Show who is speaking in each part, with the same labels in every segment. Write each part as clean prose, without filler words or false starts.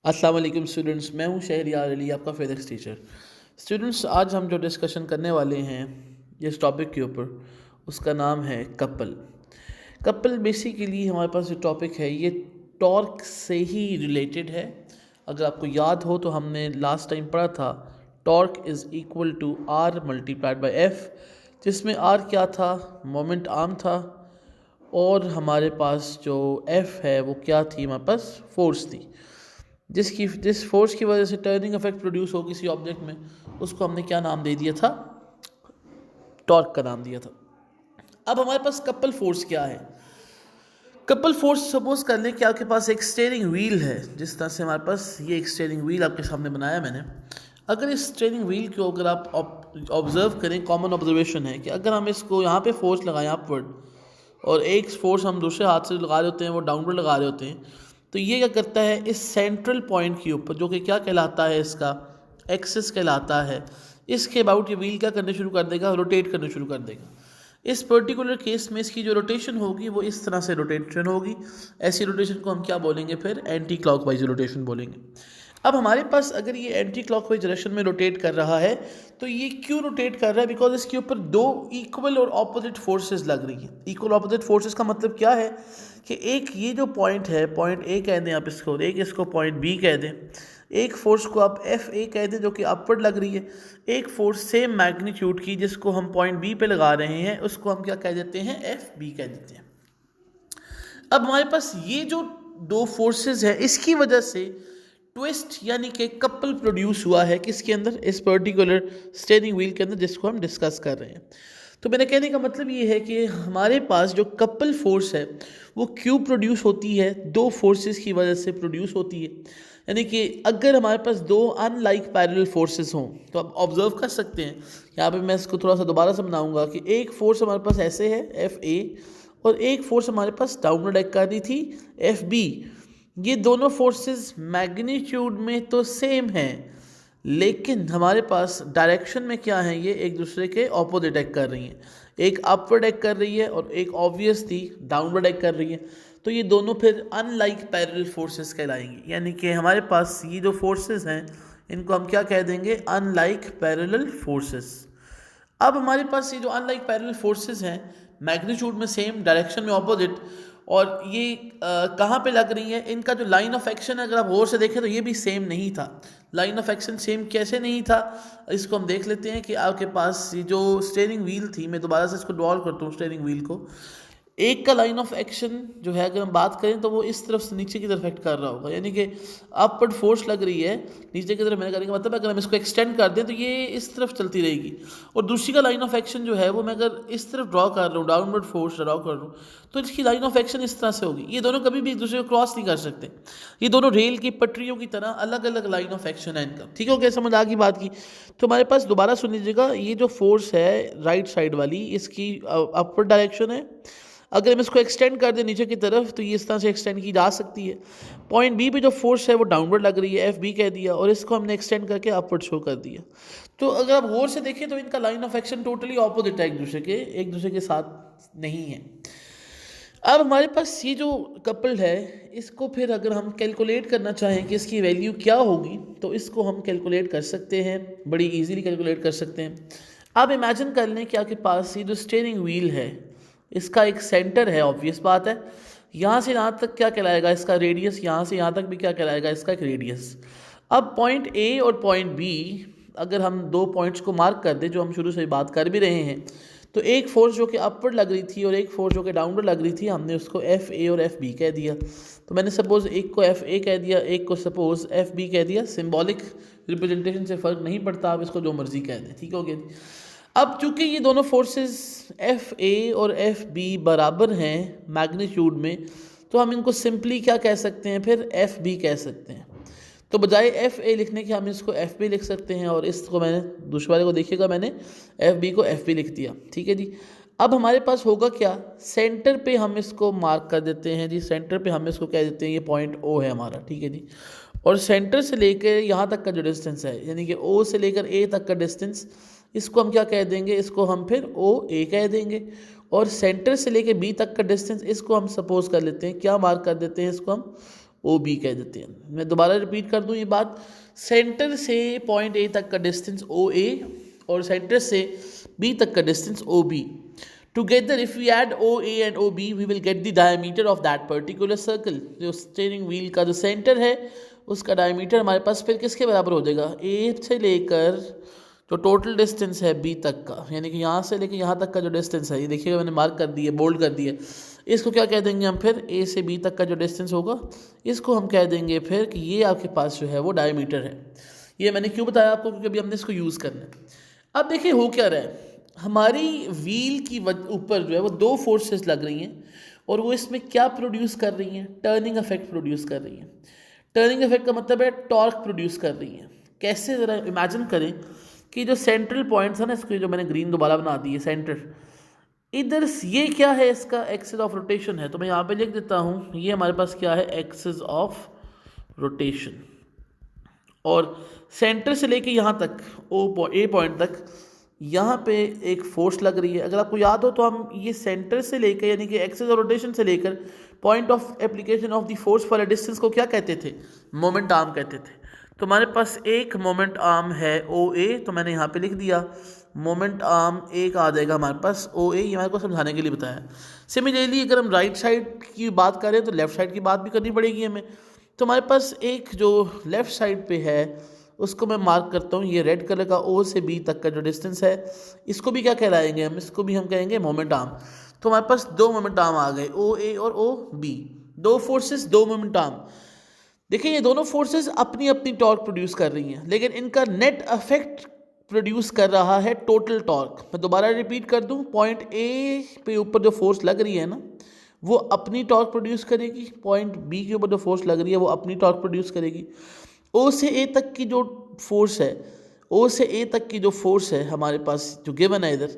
Speaker 1: अस्सलाम वालेकुम स्टूडेंट्स, मैं हूं शहरियार अली, आपका फिज़िक्स टीचर। स्टूडेंट्स, आज हम जो डिस्कशन करने वाले हैं इस टॉपिक के ऊपर, उसका नाम है कपल। कपल बेसिकली हमारे पास जो टॉपिक है ये टॉर्क से ही रिलेटेड है। अगर आपको याद हो तो हमने लास्ट टाइम पढ़ा था torque is equal to R multiplied by F, जिसमें आर क्या था, मोमेंट आर्म था, और हमारे पास जो एफ है वो क्या थी, हमारे पास फोर्स थी। जिस फोर्स की वजह से टर्निंग इफेक्ट प्रोड्यूस हो किसी ऑब्जेक्ट में, उसको हमने क्या नाम दे दिया था, टॉर्क का नाम दिया था। अब हमारे पास कपल फोर्स क्या है। कपल फोर्स सपोज कर लें कि आपके पास एक स्टीयरिंग व्हील है। जिस तरह से हमारे पास ये एक स्टीयरिंग व्हील आपके सामने बनाया मैंने। अगर इस स्टीयरिंग व्हील को अगर आप ऑब्जर्व करें, कॉमन ऑब्जर्वेशन है कि अगर हम इसको यहाँ पे फोर्स लगाएं अपवर्ड, और एक फोर्स हम दूसरे हाथ से लगा रहे होते हैं, वो डाउनवर्ड लगा रहे होते हैं, तो ये क्या करता है, इस सेंट्रल पॉइंट के ऊपर, जो कि क्या कहलाता है, इसका एक्सिस कहलाता है, इसके अबाउट ये व्हील क्या करने शुरू कर देगा, रोटेट करने शुरू कर देगा। इस पर्टिकुलर केस में इसकी जो रोटेशन होगी वो इस तरह से रोटेशन होगी। ऐसी रोटेशन को हम क्या बोलेंगे, फिर एंटी क्लॉकवाइज रोटेशन बोलेंगे। अब हमारे पास अगर ये एंटी क्लॉकवाइज डायरेक्शन में रोटेट कर रहा है, तो ये क्यों रोटेट कर रहा है, बिकॉज इसके ऊपर दो इक्वल और ऑपोजिट फोर्सेस लग रही हैं। इक्वल ऑपोजिट फोर्सेस का मतलब क्या है कि एक ये जो पॉइंट है, पॉइंट ए कह दें आप इसको, और एक इसको पॉइंट बी कह दें। एक फोर्स को आप एफ ए कह दें जो कि अपवर्ड लग रही है। एक फोर्स सेम मैग्नीट्यूड की जिसको हम पॉइंट बी पे लगा रहे हैं, उसको हम क्या कह देते हैं, एफ बी कह देते हैं। अब हमारे पास ये जो दो फोर्सेस है, इसकी वजह से ट्विस्ट यानी कि कपल प्रोड्यूस हुआ है किसके अंदर, इस पर्टिकुलर स्टीयरिंग व्हील के अंदर, जिसको हम डिस्कस कर रहे हैं। तो मेरे कहने का मतलब ये है कि हमारे पास जो कपल फोर्स है वो क्यों प्रोड्यूस होती है, दो फोर्सेस की वजह से प्रोड्यूस होती है। यानी कि अगर हमारे पास दो अनलाइक पैरेलल फोर्सेस हों, तो आप ऑब्जर्व कर सकते हैं, यहाँ पे मैं इसको थोड़ा सा दोबारा समझाऊंगा कि एक फोर्स हमारे पास ऐसे है एफ ए, और एक फोर्स हमारे पास डाउनवर्ड एक्ट कर रही थी एफ बी। ये दोनों फोर्सेस मैग्नीट्यूड में तो सेम हैं, लेकिन हमारे पास डायरेक्शन में क्या है, ये एक दूसरे के ऑपोजिट एक्ट कर रही हैं। एक अपवर्ड एक्ट कर रही है और एक ऑब्वियसली डाउनवर्ड एक्ट कर रही है। तो ये दोनों फिर अनलाइक पैरेलल फोर्सेस कहलाएंगे। यानी कि हमारे पास ये जो फोर्सेस हैं, इनको हम क्या कह देंगे, अनलाइक पैरेलल फोर्सेस। अब हमारे पास ये जो अनलाइक पैरेलल फोर्सेस हैं, मैग्नीट्यूड में सेम, डायरेक्शन में ऑपोजिट, और ये कहाँ पे लग रही है, इनका जो लाइन ऑफ एक्शन अगर आप गौर से देखें तो ये भी सेम नहीं था। लाइन ऑफ एक्शन सेम कैसे नहीं था, इसको हम देख लेते हैं कि आपके पास ये जो स्टीयरिंग व्हील थी, मैं दोबारा से इसको ड्रॉ करता हूँ स्टीयरिंग व्हील को। एक का लाइन ऑफ एक्शन जो है, अगर हम बात करें तो वो इस तरफ से नीचे की तरफ एक्ट कर रहा होगा, यानी कि अपवर्ड फोर्स लग रही है नीचे की तरफ। मैंने करने का मतलब अगर हम इसको एक्सटेंड कर दें तो ये इस तरफ चलती रहेगी। और दूसरी का लाइन ऑफ एक्शन जो है वो मैं अगर इस तरफ ड्रॉ कर रहा हूँ, डाउनवर्ड फोर्स ड्रॉ कर रहा हूँ, तो इसकी लाइन ऑफ एक्शन इस तरह से होगी। ये दोनों कभी भी एक दूसरे को क्रॉस नहीं कर सकते। ये दोनों रेल की पटरियों की तरह अलग अलग लाइन ऑफ एक्शन है इनका। ठीक हो गया, समझ आ गई बात की। तो हमारे पास दोबारा सुन लीजिएगा, ये जो फोर्स है राइट साइड वाली, इसकी अपवर्ड डायरेक्शन है। अगर हम इसको एक्सटेंड कर दें नीचे की तरफ, तो ये इस तरह से एक्सटेंड की जा सकती है। पॉइंट बी पे जो फोर्स है वो डाउनवर्ड लग रही है, एफ बी कह दिया, और इसको हमने एक्सटेंड करके अपवर्ड शो कर दिया। तो अगर आप गौर से देखें तो इनका line of action totally opposite है, एक दूसरे के साथ नहीं है। अब हमारे पास ये जो कपल है, इसको फिर अगर हम कैलकुलेट करना चाहें कि इसकी वैल्यू क्या होगी, तो इसको हम कैलकुलेट कर सकते हैं, बड़ी इजीली कैलकुलेट कर सकते हैं। अब इमेजिन कर लें कि आपके पास ये जो स्टीयरिंग व्हील है, इसका एक सेंटर है, ऑब्वियस बात है। यहाँ से यहाँ तक क्या कहलाएगा, इसका रेडियस, यहाँ से यहाँ तक भी क्या कहलाएगा, इसका एक रेडियस। अब पॉइंट ए और पॉइंट बी, अगर हम दो पॉइंट्स को मार्क कर दें, जो हम शुरू से बात कर भी रहे हैं, तो एक फोर्स जो कि अपवर्ड लग रही थी और एक फोर्स जो कि डाउनवर्ड लग रही थी, हमने उसको एफ ए और एफ बी कह दिया। तो मैंने सपोज एक को एफ ए कह दिया, एक को सपोज एफ बी कह दिया। सिंबॉलिक रिप्रेजेंटेशन से फ़र्क नहीं पड़ता, आप इसको जो मर्जी कह दें, ठीक हो गया। अब चूंकि ये दोनों फोर्सेस एफ ए और एफ बी बराबर हैं मैग्नीट्यूड में, तो हम इनको सिंपली क्या कह सकते हैं, फिर एफ बी कह सकते हैं। तो बजाय एफ ए लिखने के हम इसको एफ बी लिख सकते हैं, और इसको मैंने दूसरे वाले को देखिएगा, मैंने एफ बी को एफ बी लिख दिया। ठीक है जी। अब हमारे पास होगा क्या, सेंटर पे हम इसको मार्क कर देते हैं जी, सेंटर पे हम इसको कह देते हैं ये पॉइंट ओ है हमारा। ठीक है जी। और सेंटर से लेकर यहाँ तक का जो डिस्टेंस है, यानी कि ओ से लेकर ए तक का डिस्टेंस, इसको हम क्या कह देंगे, इसको हम फिर ओ ए कह देंगे। और सेंटर से लेकर बी तक का डिस्टेंस, इसको हम सपोज कर लेते हैं, क्या मार्क कर देते हैं, इसको हम ओ बी कह देते हैं। मैं दोबारा रिपीट कर दूं ये बात, सेंटर से पॉइंट ए तक का डिस्टेंस ओ ए और सेंटर से बी तक का distance O B. Together, if we add OA and OB, we will get the diameter of that particular circle. जो स्टीयरिंग व्हील का जो सेंटर है उसका डायमीटर हमारे पास फिर किसके बराबर हो जाएगा, ए से लेकर जो टोटल डिस्टेंस है बी तक का, यानी कि यहाँ से लेकर यहाँ तक का जो डिस्टेंस है, ये देखिएगा मैंने मार्क कर दिया, बोल्ड कर दिया। इसको क्या कह देंगे हम फिर, ए से बी तक का जो डिस्टेंस होगा इसको हम कह देंगे फिर कि ये आपके पास जो है वो डायमीटर है। ये मैंने क्यों बताया आपको, क्योंकि अभी हमने इसको यूज़ करना है। अब देखिए हो क्या रहा है, हमारी व्हील की ऊपर जो है वो दो फोर्सेस लग रही हैं और वो इसमें क्या प्रोड्यूस कर रही हैं, टर्निंग इफेक्ट प्रोड्यूस कर रही हैं। टर्निंग इफेक्ट का मतलब है टॉर्क प्रोड्यूस कर रही हैं। कैसे, ज़रा इमेजिन करें कि जो सेंट्रल पॉइंट्स है ना, इसको जो मैंने ग्रीन दोबारा बना दी है सेंटर, इधर ये क्या है, इसका एक्सिस ऑफ रोटेशन है। तो मैं यहाँ पे लिख देता हूँ, ये हमारे पास क्या है, एक्सिस ऑफ रोटेशन। और सेंटर से लेके यहाँ तक ए पॉइंट तक यहाँ पे एक फोर्स लग रही है। अगर आपको याद हो तो हम ये सेंटर से लेकर यानी कि एक्सिस ऑफ रोटेशन से लेकर point of application of the force वाले डिस्टेंस को क्या कहते थे, मोमेंट आर्म कहते थे। तो हमारे पास एक मोमेंट आर्म है ओ ए, तो मैंने यहाँ पे लिख दिया मोमेंट आर्म एक आ जाएगा हमारे पास ओ ए, ये हमारे को समझाने के लिए बताया। सिमिलरली अगर हम राइट साइड की बात करें तो लेफ्ट साइड की बात भी करनी पड़ेगी हमें। तो हमारे पास एक जो लेफ़्ट साइड पे है उसको मैं मार्क करता हूँ, ये रेड कलर का ओ से बी तक का जो डिस्टेंस है इसको भी क्या कहलाएंगे हम, इसको भी हम कहेंगे मोमेंट आर्म। तो हमारे पास दो मोमेंट आर्म आ गए, ओ ए और ओ बी, दो फोर्सेस दो मोमेंट आर्म। देखिए ये दोनों फोर्सेस अपनी अपनी टॉर्क प्रोड्यूस कर रही हैं, लेकिन इनका नेट इफेक्ट प्रोड्यूस कर रहा है टोटल टॉर्क। मैं दोबारा रिपीट कर दूं, पॉइंट ए पे ऊपर जो फोर्स लग रही है ना वो अपनी टॉर्क प्रोड्यूस करेगी, पॉइंट बी के ऊपर जो फोर्स लग रही है वो अपनी टॉर्क प्रोड्यूस करेगी। ओ से ए तक की जो फोर्स है, ओ से ए तक की जो फोर्स है हमारे पास जो गिवन है इधर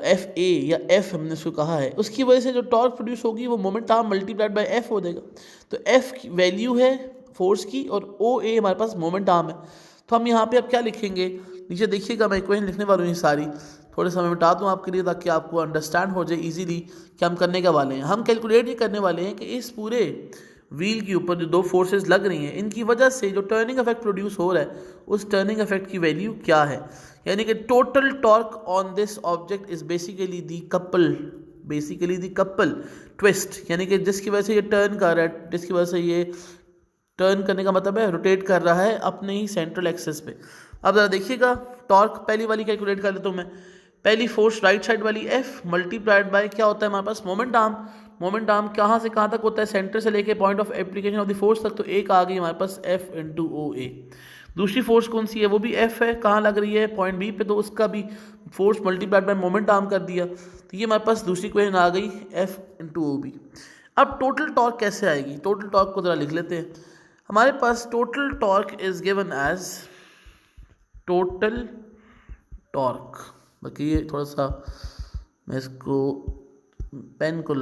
Speaker 1: एफ ए या एफ हमने उसको कहा है, उसकी वजह से जो टॉर्क प्रोड्यूस होगी वो moment arm multiplied by F हो जाएगा। तो एफ की वैल्यू है फोर्स की और ओ ए हमारे पास मोमेंट आर्म है। तो हम यहाँ पे अब क्या लिखेंगे, नीचे देखिएगा मैं इक्वेशन लिखने वाला हूँ ये सारी, थोड़े समय मिटा दूँ आपके लिए ताकि आपको अंडरस्टैंड हो जाए इजीली कि हम करने का वाले हैं। हम कैलकुलेट ये करने वाले हैं कि इस पूरे व्हील के ऊपर जो दो फोर्सेस लग रही हैं इनकी वजह से जो टर्निंग इफेक्ट प्रोड्यूस हो रहा है उस टर्निंग इफेक्ट की वैल्यू क्या है। यानी कि total torque on this object is basically the couple twist, यानी कि जिसकी वजह से ये टर्न कर रहा है, जिसकी वजह से ये टर्न करने का मतलब है रोटेट कर रहा है अपने ही सेंट्रल एक्सिस पे। अब ज़रा देखिएगा टॉर्क पहली वाली कैलकुलेट कर लेता हूँ मैं। पहली फोर्स राइट साइड वाली एफ मल्टीप्लाइड बाय क्या होता है हमारे पास मोमेंट आर्म। मोमेंट आर्म कहाँ से कहाँ तक होता है, सेंटर से लेके point of application of the force तक, तो एक आ गई हमारे पास एफ इंटू ओ ए। दूसरी फोर्स कौन सी है, वो भी एफ है, कहाँ लग रही है पॉइंट बी पे, तो उसका भी force multiplied by moment arm कर दिया। तो ये हमारे पास दूसरी इक्वेशन आ गई एफ इंटू ओ बी। अब टोटल टॉर्क कैसे आएगी, टोटल टॉर्क को ज़रा लिख लेते हैं। हमारे पास total torque is given as total torque, बाकी ये थोड़ा सा मैं इसको पेन को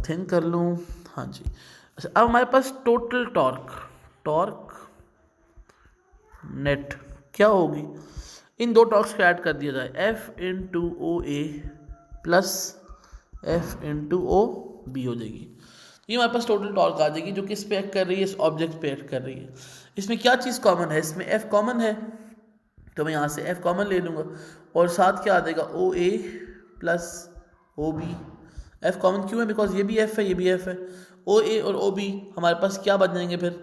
Speaker 1: थिंक कर लूँ, हाँ जी। अच्छा अब हमारे पास टोटल टॉर्क नेट क्या होगी, इन दो टॉर्क्स को ऐड कर दिया जाए, F into O A plus F into O B हो जाएगी। ये हमारे पास टोटल टॉर्क आ जाएगी जो किस पे एक्ट कर रही है, इस ऑब्जेक्ट पे एक्ट कर रही है। इसमें क्या चीज़ कॉमन है, इसमें एफ कॉमन है तो मैं यहाँ से एफ कॉमन ले लूँगा और साथ क्या आ जाएगा O A plus O B. F common क्यों है, बिकॉज ये भी एफ है ये भी एफ है। ओ ए और ओ बी हमारे पास क्या बन जाएंगे, फिर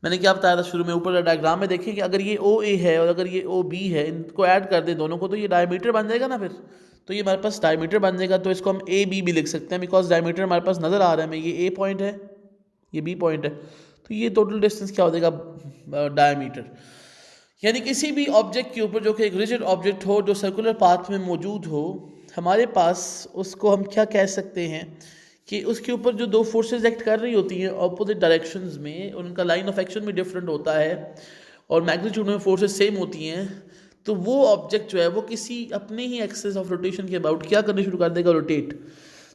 Speaker 1: मैंने क्या बताया था शुरू में ऊपर डायग्राम में, देखिए कि अगर ये ओ ए है और अगर ये ओ बी है, इनको ऐड कर दें दोनों को तो ये डायमीटर बन जाएगा ना, फिर तो ये हमारे पास डायमीटर बन जाएगा। तो इसको हम ए बी भी लिख सकते हैं बिकॉज डायमीटर हमारे पास नज़र आ रहा है हमें, ये ए पॉइंट है ये बी पॉइंट है, तो ये टोटल डिस्टेंस क्या हो जाएगा डायमीटर। यानी किसी भी ऑब्जेक्ट के ऊपर जो कि एक रिजिड ऑब्जेक्ट हो जो सर्कुलर पाथ में मौजूद हो, हमारे पास उसको हम क्या कह सकते हैं कि उसके ऊपर जो दो फोर्सेस एक्ट कर रही होती हैं ऑपोजिट डायरेक्शंस में, उनका लाइन ऑफ एक्शन भी डिफरेंट होता है और मैग्नीट्यूड में फोर्सेस सेम होती हैं, तो वो ऑब्जेक्ट जो है वो किसी अपने ही एक्सिस ऑफ रोटेशन के अबाउट क्या करने शुरू कर देगा, रोटेट।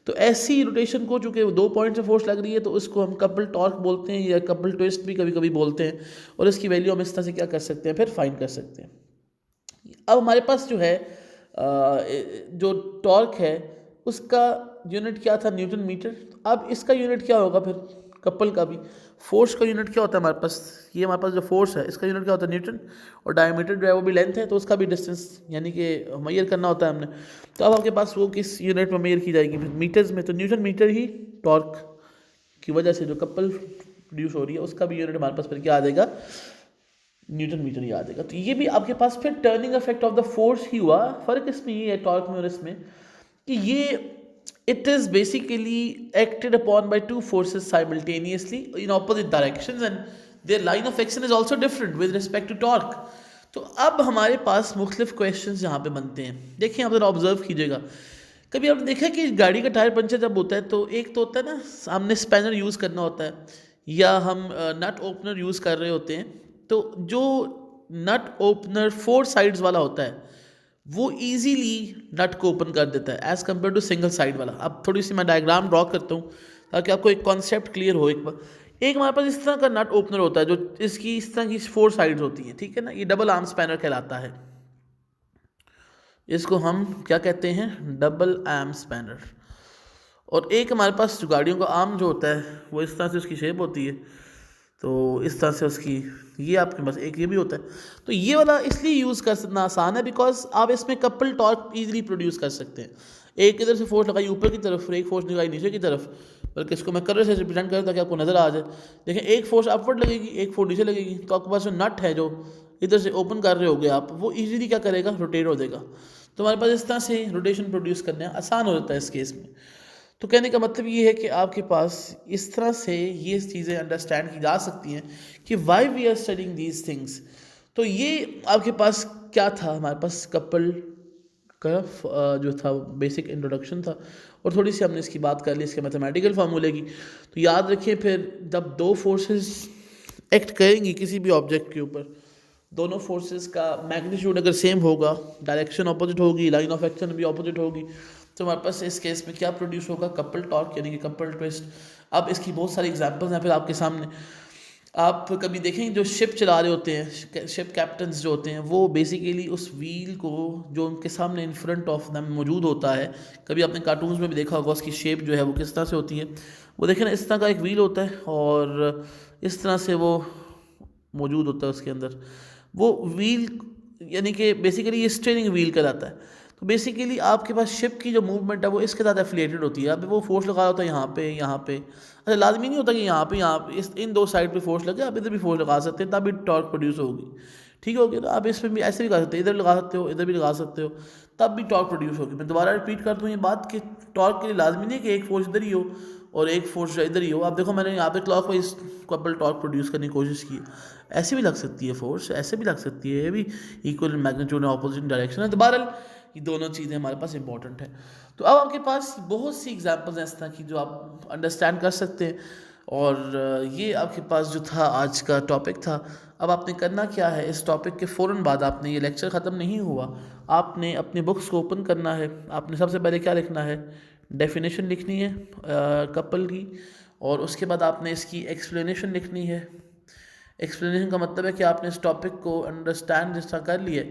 Speaker 1: तो ऐसी रोटेशन को चूँकि दो पॉइंट से फोर्स लग रही है तो उसको हम कपल टॉर्क बोलते हैं या कपल ट्विस्ट भी कभी कभी बोलते हैं, और इसकी वैल्यू हम इस तरह से क्या कर सकते हैं, फिर फाइंड कर सकते हैं। अब हमारे पास जो है जो टॉर्क है उसका यूनिट क्या था, न्यूटन मीटर। अब इसका यूनिट क्या होगा फिर कपल का भी, फोर्स का यूनिट क्या होता है हमारे पास, ये हमारे पास जो फोर्स है इसका यूनिट क्या होता है न्यूटन, और डायमीटर जो है वो भी लेंथ है, तो उसका भी डिस्टेंस यानी कि मेजर करना होता है हमने। तो अब आपके पास वो किस यूनिट में मेजर की जाएगी, मीटर्स में, तो न्यूटन मीटर ही टॉर्क की वजह से जो कपल प्रोड्यूस हो रही है उसका भी यूनिट हमारे पास फिर क्या आ जाएगा, न्यूटन मीटर ही आ जाएगा। तो ये भी आपके पास फिर turning effect of the force ही हुआ। फ़र्क इसमें ये है टॉर्क में और इसमें कि ये it is basically acted upon by two forces simultaneously in opposite directions and their line of action is also different with respect to torque। तो अब हमारे पास मुख्तलिफ क्वेश्चंस यहाँ पे बनते हैं। देखिए आप ज़रा ऑब्जर्व कीजिएगा, कभी आपने देखा कि गाड़ी का टायर पंचर जब होता है तो एक तो होता है ना हमने स्पैनर यूज़ करना होता है या हम नट ओपनर यूज़ कर रहे होते हैं, तो जो नट ओपनर 4 साइड्स वाला होता है वो इजीली नट को ओपन कर देता है as compare to single side वाला। अब थोड़ी सी मैं डायग्राम ड्रॉ करता हूँ ताकि आपको एक कॉन्सेप्ट क्लियर हो। एक बार एक हमारे पास इस तरह का नट ओपनर होता है जो इसकी इस तरह की 4 साइड्स होती हैं, ठीक है ना, ये डबल आर्म स्पैनर कहलाता है, इसको हम क्या कहते हैं, डबल आर्म स्पैनर। और एक हमारे पास जो गाड़ियों का आर्म जो होता है वो इस तरह से उसकी शेप होती है, तो इस तरह से उसकी ये आपके पास एक ये भी होता है। तो ये वाला इसलिए यूज़ करना आसान है बिकॉज आप इसमें कपल टॉर्क ईजिली प्रोड्यूस कर सकते हैं। एक इधर से फोर्स लगाई ऊपर की तरफ, फिर एक फोर्स लगाई नीचे की तरफ, बल्कि इसको मैं कलर से रिप्रेजेंट करूँ ताकि आपको नज़र आ जाए। देखें एक फोर्स अपवर्ड लगेगी, एक फोर्स नीचे लगेगी, तो आपके पास जो नट है जो इधर से ओपन कर रहे होगे आप, वो ईजिली क्या करेगा, रोटेट हो जाएगा। तो हमारे पास इस तरह से रोटेशन प्रोड्यूस करना आसान हो जाता है इस केस में। तो कहने का मतलब ये है कि आपके पास इस तरह से ये चीज़ें अंडरस्टैंड की जा सकती हैं कि why we are studying these things. तो ये आपके पास क्या था, हमारे पास कपल का जो था बेसिक इंट्रोडक्शन था, और थोड़ी सी हमने इसकी बात कर ली इसके मैथमेटिकल फार्मूले की। तो याद रखिए फिर जब दो फोर्सेस एक्ट करेंगी किसी भी ऑब्जेक्ट के ऊपर, दोनों फोर्सेस का मैग्नीट्यूड अगर सेम होगा, डायरेक्शन ऑपोजिट होगी, लाइन ऑफ एक्शन भी ऑपोजिट होगी, तो हमारे पास इस केस में क्या प्रोड्यूस होगा, कपल टॉर्क यानी कि कपल ट्विस्ट। अब इसकी बहुत सारी एग्जांपल्स हैं फिर आपके सामने। आप कभी देखें जो शिप चला रहे होते हैं, शिप कैप्टन्स जो होते हैं, वो बेसिकली उस व्हील को जो उनके सामने इन फ्रंट ऑफ दम मौजूद होता है, कभी आपने कार्टून्स में भी देखा होगा उसकी शेप जो है वो किस तरह से होती है, वो देखें ना इस तरह का एक व्हील होता है और इस तरह से वो मौजूद होता है उसके अंदर। वो व्हील यानी कि बेसिकली ये स्टीयरिंग व्हील कहलाता है। तो बेसिकली आपके पास शिप की जो मूवमेंट है वो इसके साथ एफिलिएटेड होती है। अब वो फोर्स लगा होता है यहाँ पे यहाँ पे, अच्छा लाजमी नहीं होता कि यहाँ पे इस इन दो साइड पे फोर्स लगे, आप इधर भी फोर्स लगा सकते हैं तभी टॉर्क प्रोड्यूस होगी, ठीक होगी। तो आप इसमें भी ऐसे भी लगा सकते हैं, इधर लगा सकते हो, इधर भी लगा सकते हो, तब भी टॉर्क प्रोड्यूस होगी। मैं दोबारा रिपीट कर दूँ ये बात कि टॉर्क के लिए लाजमी नहीं कि एक फोर्स इधर ही हो और एक फोर्स इधर ही हो। आप देखो मैंने यहाँ पे क्लॉकवाइज कपल टॉर्क प्रोड्यूस करने की कोशिश की, ऐसे भी लग सकती है फोर्स, ऐसे भी लग सकती है, ये भी इक्वल मैग्नीट्यूड ऑपोजिट डायरेक्शन है। तो बहरहाल ये दोनों चीज़ें हमारे पास इंपॉर्टेंट है। तो अब आपके पास बहुत सी एग्जांपल्स हैं इस तरह की जो आप अंडरस्टैंड कर सकते हैं, और ये आपके पास जो था आज का टॉपिक था। अब आपने करना क्या है, इस टॉपिक के फ़ौरन बाद आपने, ये लेक्चर ख़त्म नहीं हुआ, आपने अपनी बुक्स को ओपन करना है। आपने सबसे पहले क्या लिखना है, डेफिनेशन लिखनी है कपल की, और उसके बाद आपने इसकी एक्सप्लेनेशन लिखनी है। एक्सप्लेनेशन का मतलब है कि आपने इस टॉपिक को अंडरस्टैंड जिस तरह कर लिया,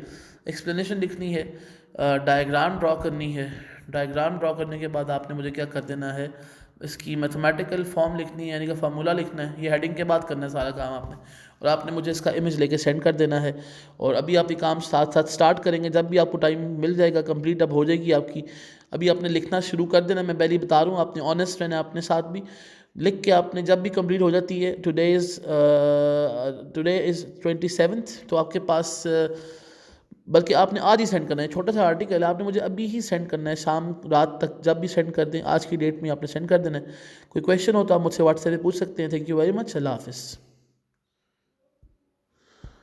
Speaker 1: एक्सप्लेनेशन लिखनी है, डायग्राम ड्रॉ करनी है। डायग्राम ड्रॉ करने के बाद आपने मुझे क्या कर देना है, इसकी मैथमेटिकल फॉर्म लिखनी है यानी कि फार्मूला लिखना है। ये हेडिंग के बाद करना है सारा काम आपने, और आपने मुझे इसका इमेज लेके सेंड कर देना है। और अभी आप ये काम साथ साथ स्टार्ट करेंगे, जब भी आपको टाइम मिल जाएगा, कंप्लीट अब हो जाएगी आपकी, अभी आपने लिखना शुरू कर देना। मैं पहले ही बता रहा हूँ, आपने ऑनेस्ट रहना है अपने साथ भी, लिख के आपने जब भी कंप्लीट हो जाती है, टुडे इज़ 27th, तो आपके पास बल्कि आपने आज ही सेंड करना है, छोटा सा आर्टिकल है, आपने मुझे अभी ही सेंड करना है, शाम रात तक जब भी सेंड कर दें, आज की डेट में आपने सेंड कर देना है। कोई क्वेश्चन हो तो आप मुझसे व्हाट्सएप पे पूछ सकते हैं। थैंक यू वेरी मच, अल्लाह हाफ़िज़।